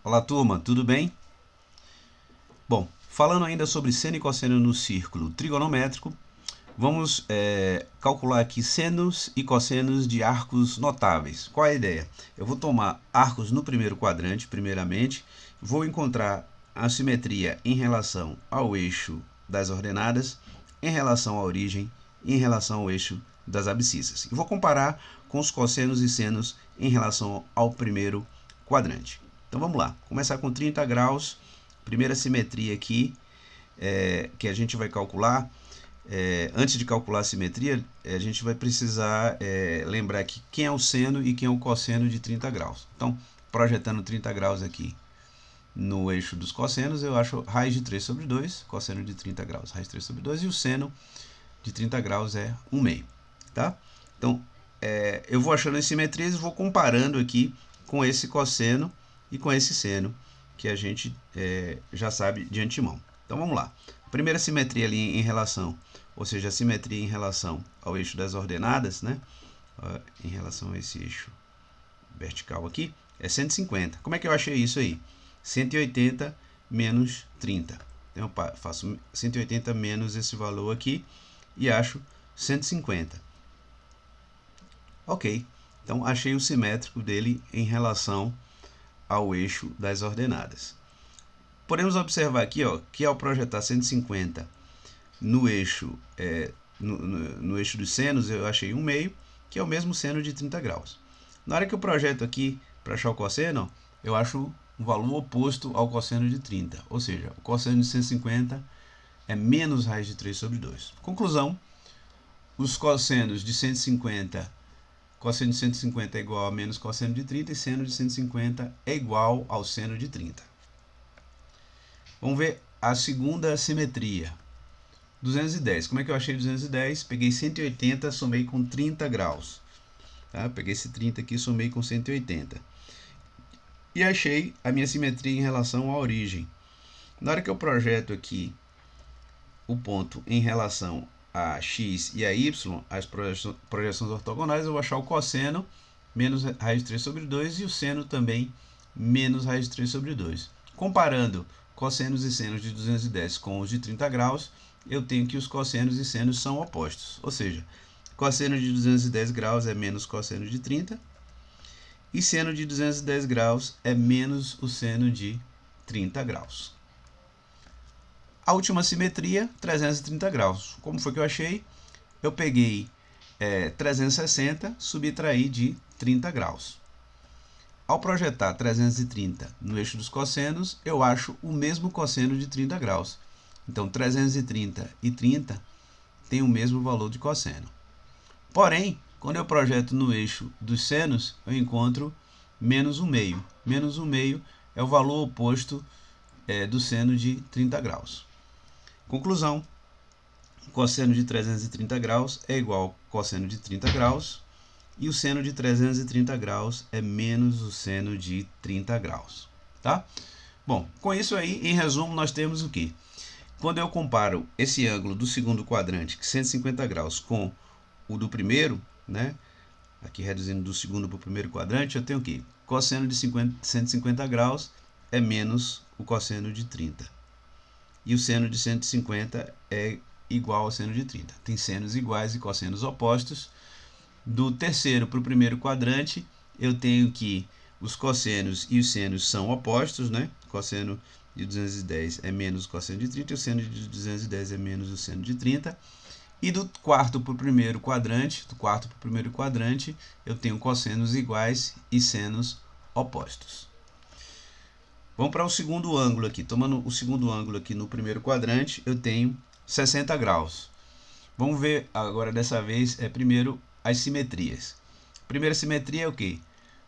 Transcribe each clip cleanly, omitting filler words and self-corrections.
Olá, turma, tudo bem? Bom, falando ainda sobre seno e cosseno no círculo trigonométrico, vamos calcular aqui senos e cossenos de arcos notáveis. Qual é a ideia? Eu vou tomar arcos no primeiro quadrante, primeiramente, vou encontrar a simetria em relação ao eixo das ordenadas, em relação à origem e em relação ao eixo das abscissas. E vou comparar com os cossenos e senos em relação ao primeiro quadrante. Então vamos lá, começar com 30 graus, primeira simetria aqui, que a gente vai calcular. Antes de calcular a simetria, a gente vai precisar lembrar aqui quem é o seno e quem é o cosseno de 30 graus. Então, projetando 30 graus aqui no eixo dos cossenos, eu acho raiz de 3 sobre 2, cosseno de 30 graus, raiz de 3 sobre 2, e o seno de 30 graus é 1/2. Tá? Então, eu vou achando as simetrias e vou comparando aqui com esse cosseno e com esse seno, que a gente já sabe de antemão. Então vamos lá. Primeira simetria ali em relação, ou seja, a simetria em relação ao eixo das ordenadas, né? Em relação a esse eixo vertical aqui, é 150. Como é que eu achei isso aí? 180 menos 30. Então eu faço 180 menos esse valor aqui e acho 150. Ok, então achei o simétrico dele em relação ao eixo das ordenadas. Podemos observar aqui, ó, que ao projetar 150 no eixo, no eixo dos senos, eu achei 1/2, que é o mesmo seno de 30 graus. Na hora que eu projeto aqui para achar o cosseno, eu acho um valor oposto ao cosseno de 30, ou seja, o cosseno de 150 é menos raiz de 3 sobre 2. Conclusão, os cossenos de 150, cosseno de 150 é igual a menos cosseno de 30 e seno de 150 é igual ao seno de 30. Vamos ver a segunda simetria. 210. Como é que eu achei 210? Peguei 180, somei com 30 graus. Tá? Peguei esse 30 aqui, somei com 180. E achei a minha simetria em relação à origem. Na hora que eu projeto aqui o ponto em relação a x e a y, as projeções ortogonais, eu vou achar o cosseno menos raiz de 3 sobre 2 e o seno também menos raiz de 3 sobre 2. Comparando cossenos e senos de 210 com os de 30 graus, eu tenho que os cossenos e senos são opostos. Ou seja, cosseno de 210 graus é menos cosseno de 30 e seno de 210 graus é menos o seno de 30 graus. A última simetria, 330 graus. Como foi que eu achei? Eu peguei 360, subtraí de 30 graus. Ao projetar 330 no eixo dos cossenos, eu acho o mesmo cosseno de 30 graus. Então, 330 e 30 têm o mesmo valor de cosseno. Porém, quando eu projeto no eixo dos senos, eu encontro menos 1/2. Menos 1/2 é o valor oposto do seno de 30 graus. Conclusão, cosseno de 330 graus é igual ao cosseno de 30 graus e o seno de 330 graus é menos o seno de 30 graus. Tá? Bom, com isso aí, em resumo, nós temos o quê? Quando eu comparo esse ângulo do segundo quadrante, 150 graus, com o do primeiro, né? Aqui reduzindo do segundo para o primeiro quadrante, eu tenho o quê? Cosseno de 150 graus é menos o cosseno de 30. E o seno de 150 é igual ao seno de 30. Tem senos iguais e cossenos opostos. Do terceiro para o primeiro quadrante, eu tenho que os cossenos e os senos são opostos, né? Cosseno de 210 é menos o cosseno de 30 e o seno de 210 é menos o seno de 30. E do quarto para o primeiro quadrante, eu tenho cossenos iguais e senos opostos. Vamos para o segundo ângulo aqui. Tomando o segundo ângulo aqui no primeiro quadrante, eu tenho 60 graus. Vamos ver agora dessa vez, primeiro as simetrias. A primeira simetria é o quê?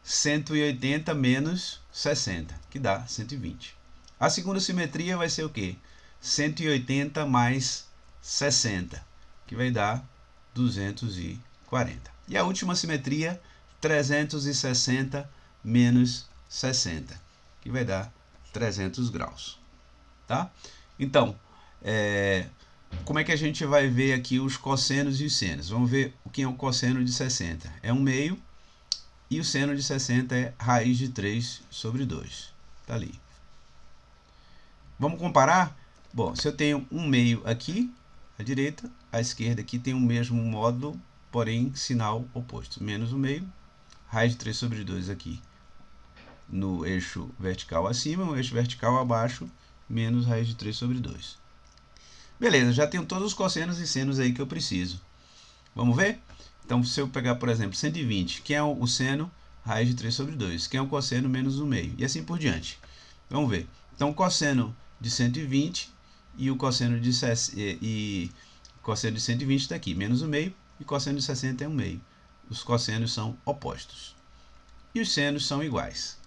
180 menos 60, que dá 120. A segunda simetria vai ser o quê? 180 mais 60, que vai dar 240. E a última simetria, 360 menos 60, que vai dar 300 graus. Tá? Então, como é que a gente vai ver aqui os cossenos e os senos? Vamos ver o que é o cosseno de 60. É 1/2 e o seno de 60 é raiz de 3 sobre 2. Tá ali. Vamos comparar? Bom, se eu tenho um meio aqui, à direita, à esquerda aqui tem o mesmo módulo, porém sinal oposto. Menos o meio, raiz de 3 sobre 2 aqui no eixo vertical acima, no eixo vertical abaixo, menos raiz de 3 sobre 2. Beleza, já tenho todos os cossenos e senos aí que eu preciso. Vamos ver? Então, se eu pegar, por exemplo, 120, que é o seno, raiz de 3 sobre 2, que é o cosseno menos o meio, e assim por diante. Vamos ver. Então, o cosseno de 120 e o cosseno de 120 está aqui, menos o meio, e cosseno de 60 é 1 meio. Os cossenos são opostos. E os senos são iguais.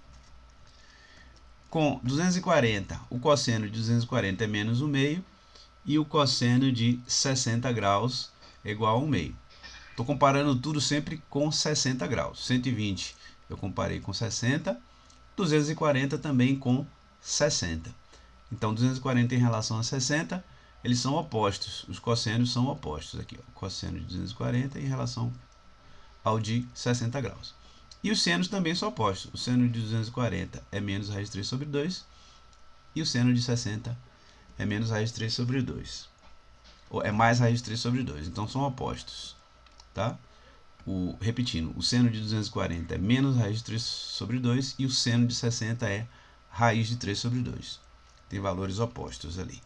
Com 240, o cosseno de 240 é menos o meio, e o cosseno de 60 graus é igual a 1 meio. Estou comparando tudo sempre com 60 graus. 120 eu comparei com 60, 240 também com 60. Então, 240 em relação a 60, eles são opostos. Os cossenos são opostos aqui. Ó. O cosseno de 240 em relação ao de 60 graus. E os senos também são opostos. O seno de 240 é menos raiz de 3 sobre 2. E o seno de 60 é menos raiz de 3 sobre 2. Ou é mais raiz de 3 sobre 2. Então, são opostos. Tá? Repetindo, o seno de 240 é menos raiz de 3 sobre 2. E o seno de 60 é raiz de 3 sobre 2. Tem valores opostos ali.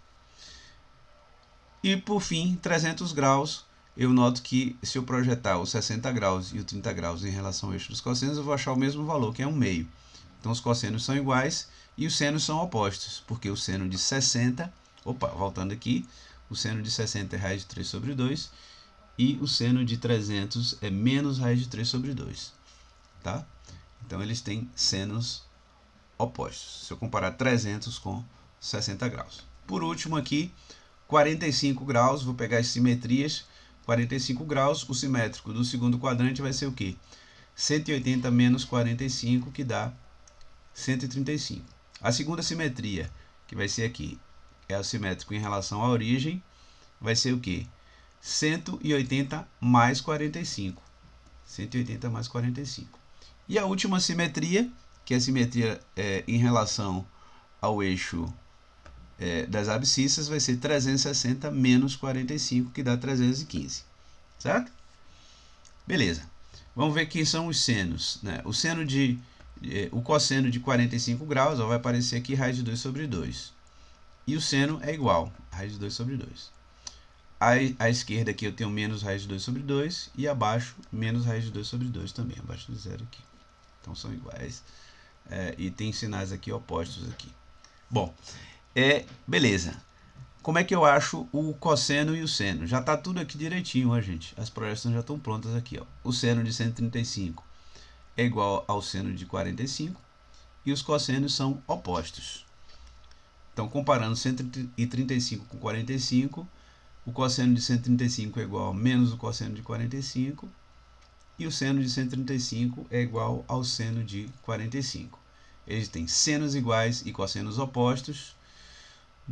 E, por fim, 300 graus. Eu noto que se eu projetar os 60 graus e o 30 graus em relação ao eixo dos cossenos, eu vou achar o mesmo valor, que é 1 meio. Então, os cossenos são iguais e os senos são opostos, porque o seno de 60, voltando aqui, o seno de 60 é raiz de 3 sobre 2 e o seno de 300 é menos raiz de 3 sobre 2. Tá? Então, eles têm senos opostos, se eu comparar 300 com 60 graus. Por último aqui, 45 graus, vou pegar as simetrias. 45 graus, o simétrico do segundo quadrante vai ser o quê? 180 menos 45, que dá 135. A segunda simetria, que vai ser aqui, é o simétrico em relação à origem, vai ser o quê? 180 mais 45. 180 mais 45. E a última simetria, que é a simetria em relação ao eixo das abscissas, vai ser 360 menos 45, que dá 315. Certo? Beleza. Vamos ver quem são os senos. Né? O cosseno de 45 graus vai aparecer aqui raiz de 2 sobre 2. E o seno é igual, raiz de 2 sobre 2. À esquerda aqui eu tenho menos raiz de 2 sobre 2 e abaixo menos raiz de 2 sobre 2 também, abaixo do zero aqui. Então são iguais. E tem sinais aqui opostos aqui. Bom, beleza. Como é que eu acho o cosseno e o seno? Já está tudo aqui direitinho, ó, gente. As projeções já estão prontas aqui. Ó. O seno de 135 é igual ao seno de 45 e os cossenos são opostos. Então, comparando 135 com 45, o cosseno de 135 é igual a menos o cosseno de 45 e o seno de 135 é igual ao seno de 45. Eles têm senos iguais e cossenos opostos.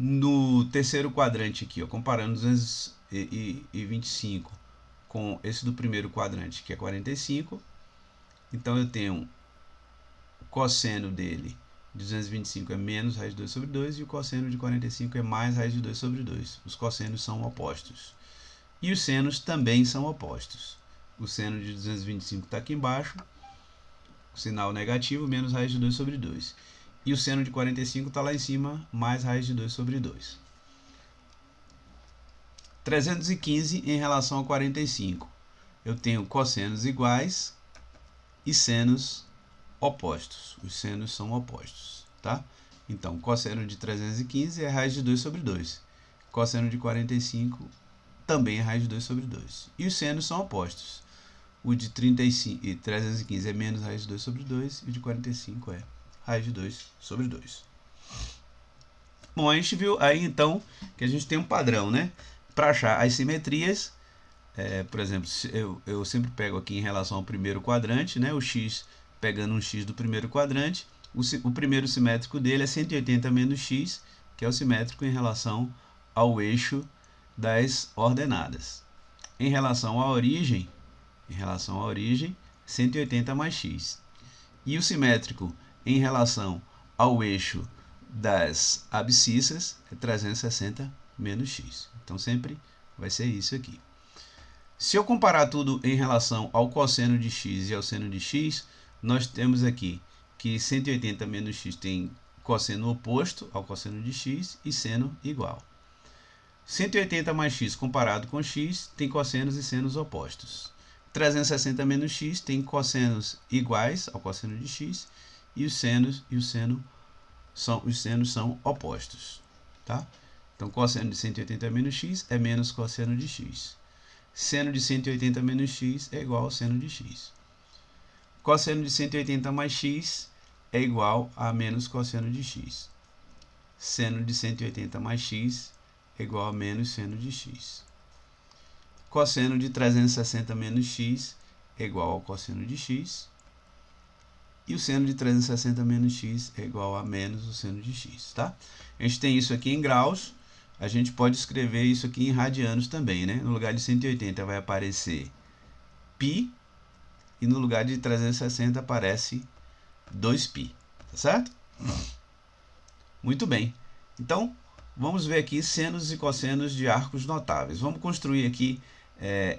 No terceiro quadrante aqui, ó, comparando 225 com esse do primeiro quadrante, que é 45, então eu tenho o cosseno dele de 225 é menos raiz de 2 sobre 2 e o cosseno de 45 é mais raiz de 2 sobre 2. Os cossenos são opostos. E os senos também são opostos. O seno de 225 está aqui embaixo, sinal negativo, menos raiz de 2 sobre 2. E o seno de 45 está lá em cima, mais raiz de 2 sobre 2. 315 em relação a 45. Eu tenho cossenos iguais e senos opostos. Os senos são opostos, tá? Então, cosseno de 315 é raiz de 2 sobre 2. Cosseno de 45 também é raiz de 2 sobre 2. E os senos são opostos. O de 315 é menos raiz de 2 sobre 2 e o de 45 é raiz de 2 sobre 2. Bom, a gente viu aí então que a gente tem um padrão, né? Para achar as simetrias, por exemplo, eu sempre pego aqui em relação ao primeiro quadrante, né? O x, pegando um x do primeiro quadrante, o primeiro simétrico dele é 180 menos x, que é o simétrico em relação ao eixo das ordenadas. Em relação à origem, 180 mais x. E o simétrico em relação ao eixo das abscissas é 360 menos x. Então sempre vai ser isso aqui. Se eu comparar tudo em relação ao cosseno de x e ao seno de x, nós temos aqui que 180 menos x tem cosseno oposto ao cosseno de x e seno igual. 180 mais x comparado com x tem cossenos e senos opostos. 360 menos x tem cossenos iguais ao cosseno de x e os senos são opostos, tá? Então cosseno de 180 menos x é menos cosseno de x. Seno de 180 menos x é igual ao seno de x. Cosseno de 180 mais x é igual a menos cosseno de x. Seno de 180 mais x é igual a menos seno de x. Cosseno de 360 menos x é igual ao cosseno de x. E o seno de 360 menos x é igual a menos o seno de x, tá? A gente tem isso aqui em graus. A gente pode escrever isso aqui em radianos também, né? No lugar de 180 vai aparecer π. E no lugar de 360 aparece 2π, tá certo? Muito bem. Então, vamos ver aqui senos e cossenos de arcos notáveis. Vamos construir aqui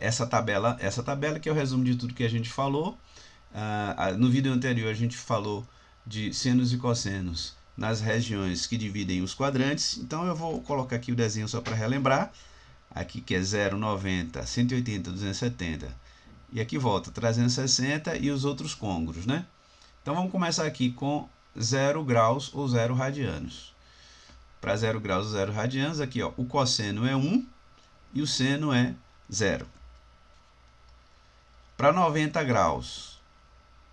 essa tabela que é o resumo de tudo que a gente falou. No vídeo anterior a gente falou de senos e cossenos nas regiões que dividem os quadrantes. Então eu vou colocar aqui o desenho só para relembrar. Aqui que é 0, 90, 180, 270. E aqui volta 360 e os outros côngruos, né? Então vamos começar aqui com 0 graus ou 0 radianos. Para 0 graus ou 0 radianos, aqui ó, o cosseno é 1 e o seno é 0. Para 90 graus,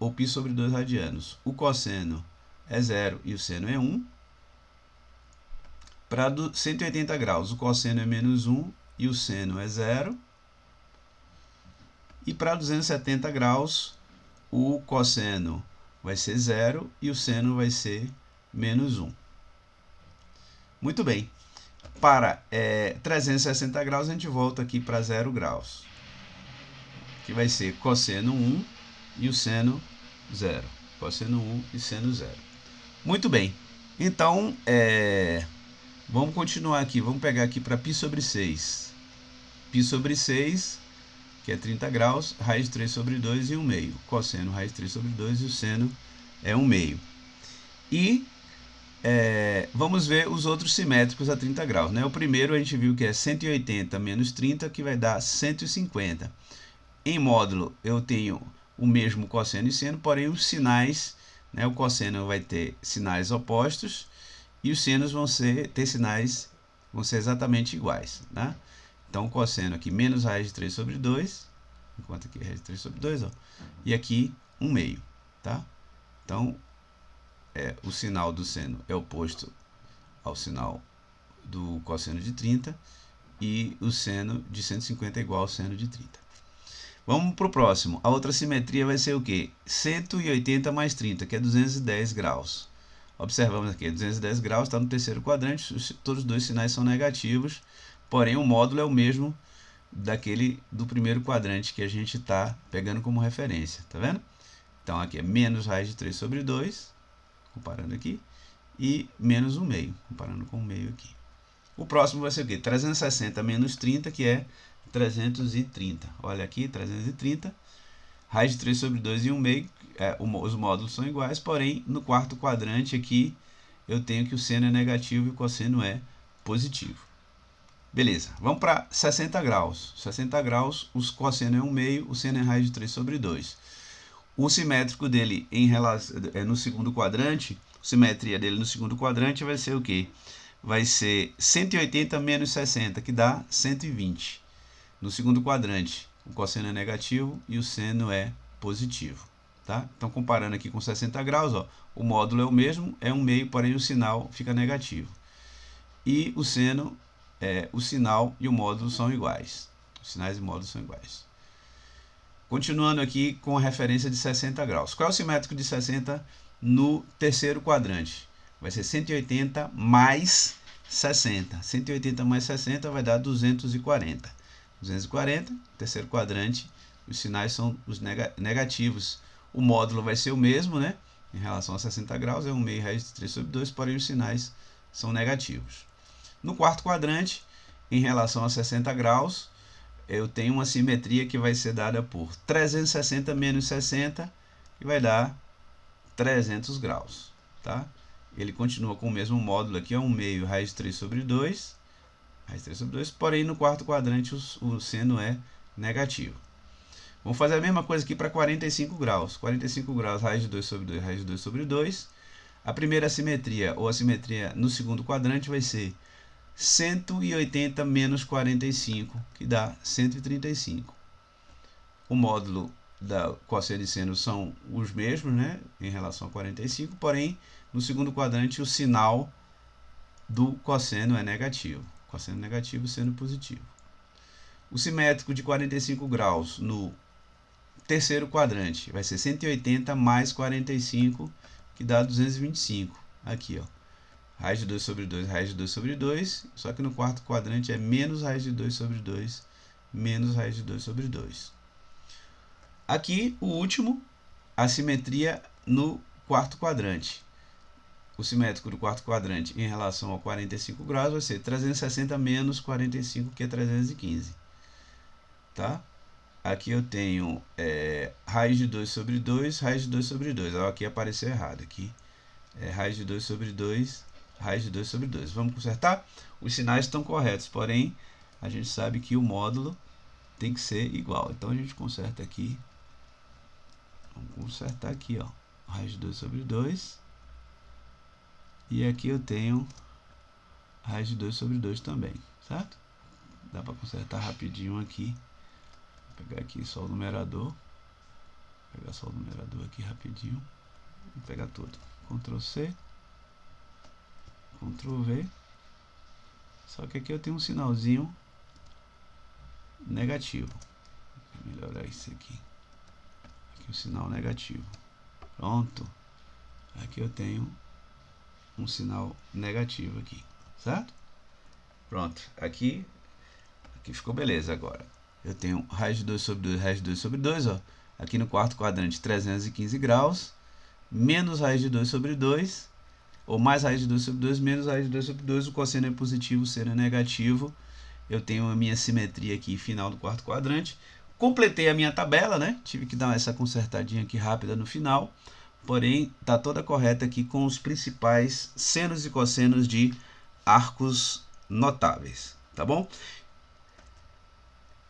ou π sobre 2 radianos, o cosseno é 0 e o seno é 1. Para 180 graus, o cosseno é menos 1 e o seno é 0. E para 270 graus, o cosseno vai ser 0 e o seno vai ser menos 1. Muito bem. Para 360 graus, a gente volta aqui para 0 graus. Que vai ser cosseno 1 e o seno 0. Cosseno 1 e seno 0. Muito bem. Então, vamos continuar aqui. Vamos pegar aqui para π sobre 6. π sobre 6, que é 30 graus, raiz de 3 sobre 2 e 1 meio. Cosseno raiz de 3 sobre 2 e o seno é 1 meio. E vamos ver os outros simétricos a 30 graus. Né? O primeiro a gente viu que é 180 menos 30, que vai dar 150. Em módulo eu tenho o mesmo cosseno e seno, porém os sinais, né? O cosseno vai ter sinais opostos e os senos vão ser exatamente iguais. Né? Então, o cosseno aqui, menos raiz de 3 sobre 2, enquanto aqui raiz de 3 sobre 2, ó, e aqui 1 meio, tá? Então, o sinal do seno é oposto ao sinal do cosseno de 30 e o seno de 150 é igual ao seno de 30. Vamos para o próximo. A outra simetria vai ser o quê? 180 mais 30, que é 210 graus. Observamos aqui, 210 graus está no terceiro quadrante, todos os dois sinais são negativos. Porém, o módulo é o mesmo daquele do primeiro quadrante que a gente está pegando como referência, tá vendo? Então, aqui é menos raiz de 3 sobre 2, comparando aqui, e menos 1 meio, comparando com 1 meio aqui. O próximo vai ser o quê? 360 menos 30, que é 330. Olha aqui, 330, raiz de 3 sobre 2 e 1 meio, os módulos são iguais, porém, no quarto quadrante aqui, eu tenho que o seno é negativo e o cosseno é positivo. Beleza, vamos para 60 graus. 60 graus, o cosseno é 1 meio, o seno é raiz de 3 sobre 2. O simétrico dele no segundo quadrante, a simetria dele no segundo quadrante vai ser o quê? Vai ser 180 menos 60, que dá 120. No segundo quadrante, o cosseno é negativo e o seno é positivo. Tá? Então, comparando aqui com 60 graus, ó, o módulo é o mesmo, é 1 meio, porém o sinal fica negativo. E o seno... o sinal e o módulo são iguais. Os sinais e módulos são iguais. Continuando aqui com a referência de 60 graus. Qual é o simétrico de 60 no terceiro quadrante? Vai ser 180 mais 60. 180 mais 60 vai dar 240. 240, terceiro quadrante, os sinais são os negativos. O módulo vai ser o mesmo, né? em relação a 60 graus é 1 meio raiz de 3 sobre 2, porém os sinais são negativos. No quarto quadrante, em relação a 60 graus, eu tenho uma simetria que vai ser dada por 360 menos 60, que vai dar 300 graus. Tá? Ele continua com o mesmo módulo aqui, 1 meio raiz de 3 sobre 2, porém no quarto quadrante o seno é negativo. Vamos fazer a mesma coisa aqui para 45 graus. 45 graus, raiz de 2 sobre 2, raiz de 2 sobre 2. A primeira simetria, ou a simetria no segundo quadrante, vai ser 180 menos 45, que dá 135. O módulo da cosseno e seno são os mesmos, né, em relação a 45, porém, no segundo quadrante, o sinal do cosseno é negativo. Cosseno negativo, seno positivo. O simétrico de 45 graus no terceiro quadrante vai ser 180 mais 45, que dá 225. Aqui, ó. Raiz de 2 sobre 2, raiz de 2 sobre 2. Só que no quarto quadrante é menos raiz de 2 sobre 2, menos raiz de 2 sobre 2. Aqui, o último, a simetria no quarto quadrante. O simétrico do quarto quadrante em relação a 45 graus vai ser 360 menos 45, que é 315. Tá? Aqui eu tenho raiz de 2 sobre 2, raiz de 2 sobre 2. Aqui apareceu errado. Aqui é raiz de 2 sobre 2, raiz de 2 sobre 2. Vamos consertar? Os sinais estão corretos, porém a gente sabe que o módulo tem que ser igual. Então a gente conserta aqui. Vamos consertar aqui, ó. Raiz de 2 sobre 2. E aqui eu tenho raiz de 2 sobre 2 também, certo? Dá para consertar rapidinho aqui. Vou pegar aqui só o numerador. Vou pegar só o numerador aqui rapidinho. Vou pegar tudo. Ctrl C. Ctrl V. Só que aqui eu tenho um sinalzinho negativo. Vou melhorar isso aqui. Aqui o sinal negativo. Pronto. Aqui eu tenho um sinal negativo aqui, certo? Pronto. Aqui ficou beleza agora. Eu tenho raiz de 2 sobre 2, raiz de 2 sobre 2, ó. Aqui no quarto quadrante 315 graus, menos raiz de 2 sobre 2, ou mais raiz de 2 sobre 2, menos raiz de 2 sobre 2, o cosseno é positivo, o seno é negativo. Eu tenho a minha simetria aqui, final do quarto quadrante. Completei a minha tabela, né? Tive que dar essa consertadinha aqui rápida no final, porém está toda correta aqui com os principais senos e cossenos de arcos notáveis, tá bom?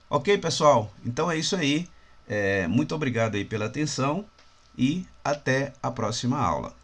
Ok, pessoal? Então é isso aí. Muito obrigado aí pela atenção e até a próxima aula.